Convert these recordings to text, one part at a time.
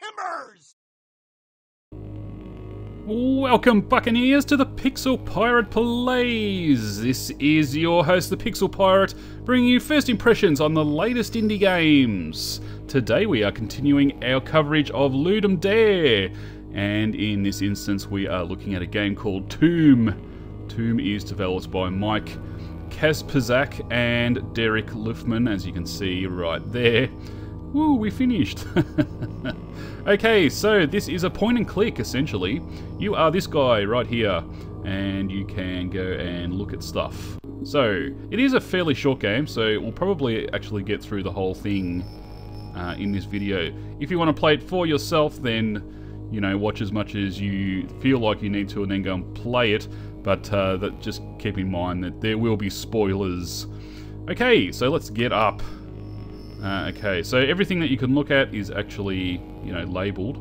timbers! Welcome, Buccaneers, to the Pixel Pirate Plays. This is your host, the Pixel Pirate, bringing you first impressions on the latest indie games. Today we are continuing our coverage of Ludum Dare, and in this instance we are looking at a game called TOOM. TOOM is developed by Mike Kasprzak and Derek Lufman, as you can see right there. Woo, we finished. Okay, so this is a point and click, essentially. You are this guy right here, and you can go and look at stuff. So, it is a fairly short game, so we'll probably actually get through the whole thing in this video. If you want to play it for yourself, then, you know, watch as much as you feel like you need to and then go and play it. But just keep in mind that there will be spoilers. Okay, so let's get up. Okay, so everything that you can look at is actually, you know, labelled.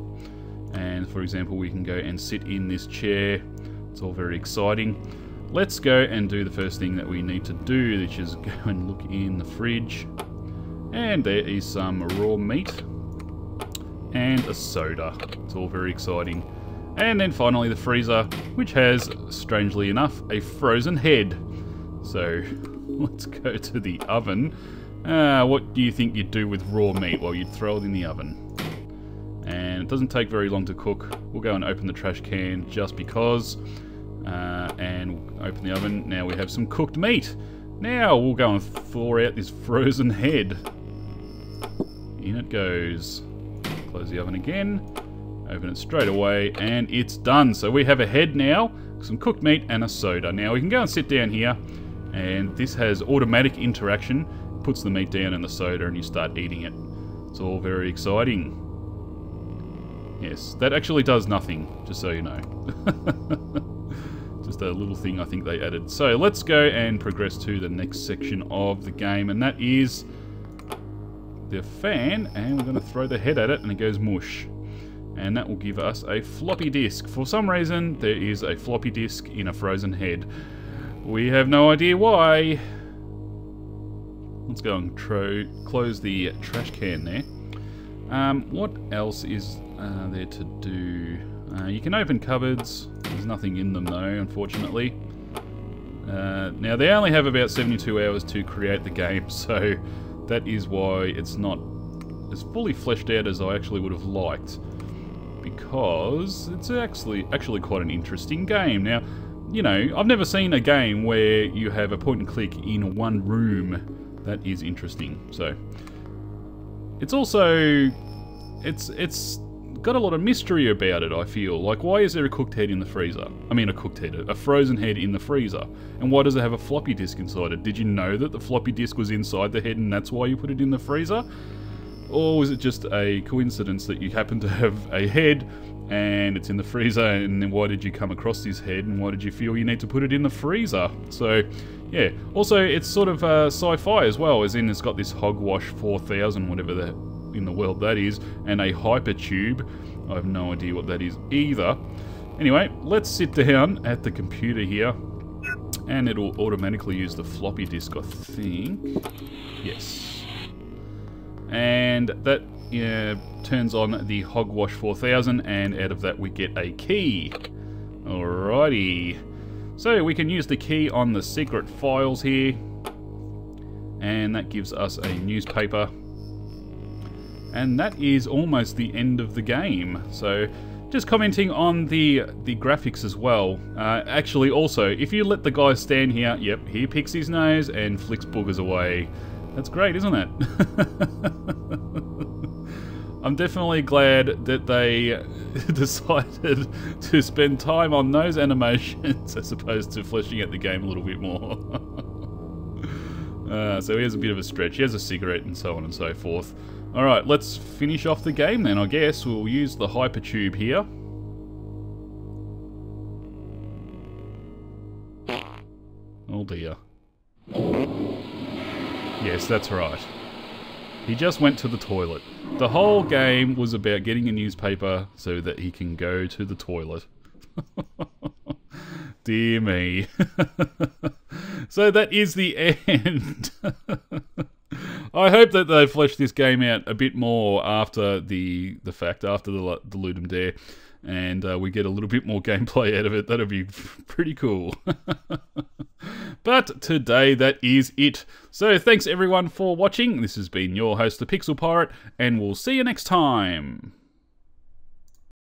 And for example, we can go and sit in this chair. It's all very exciting. Let's go and do the first thing that we need to do, which is go and look in the fridge. And there is some raw meat and a soda. It's all very exciting. And then finally the freezer, which has, strangely enough, a frozen head. So let's go to the oven. What do you think you'd do with raw meat? Well, you'd throw it in the oven. And it doesn't take very long to cook. We'll go and open the trash can just because. And open the oven. Now we have some cooked meat. Now we'll go and thaw out this frozen head. In it goes. Close the oven again. Open it straight away. And it's done. So we have a head now, some cooked meat, and a soda. Now we can go and sit down here. And this has automatic interaction. Puts the meat down in the soda and you start eating it. It's all very exciting. Yes, that actually does nothing, just so you know. Just a little thing I think they added. So let's go and progress to the next section of the game, and that is the fan, and we're going to throw the head at it and it goes mush. And that will give us a floppy disk. For some reason, there is a floppy disk in a frozen head. We have no idea why. Let's go and close the trash can there. What else is there to do? You can open cupboards. There's nothing in them though, unfortunately. Now they only have about 72 hours to create the game, so that is why it's not as fully fleshed out as I actually would have liked. Because it's actually quite an interesting game. Now, you know, I've never seen a game where you have a point and click in one room. That is interesting. So it's also it's got a lot of mystery about it, I feel. Like, why is there a cooked head in the freezer? I mean, a frozen head in the freezer. And why does it have a floppy disk inside it? Did you know that the floppy disk was inside the head and that's why you put it in the freezer? Or was it just a coincidence that you happen to have a head and it's in the freezer, and then why did you come across this head and why did you feel you need to put it in the freezer? So yeah, also it's sort of sci-fi as well, as in it's got this Hogwash 4000, whatever that in the world that is, and a hypertube. I have no idea what that is either. Anyway, let's sit down at the computer here, and it'll automatically use the floppy disk, I think. Yes. And that turns on the Hogwash 4000, and out of that we get a key. Alrighty. So we can use the key on the secret files here, and that gives us a newspaper. And that is almost the end of the game. So just commenting on the graphics as well. Actually also, if you let the guy stand here, yep, he picks his nose and flicks boogers away. That's great, isn't it? I'm definitely glad that they decided to spend time on those animations as opposed to fleshing out the game a little bit more. So he has a bit of a stretch. He has a cigarette and so on and so forth. Alright, let's finish off the game then, I guess. We'll use the hypertube here. Oh dear. Yes, that's right. He just went to the toilet. The whole game was about getting a newspaper so that he can go to the toilet. Dear me. So that is the end. I hope that they flesh this game out a bit more after the fact, after the Ludum Dare, and we get a little bit more gameplay out of it. That'd be pretty cool. But today, that is it. So thanks everyone for watching. This has been your host, the Pixel Pirate, and we'll see you next time.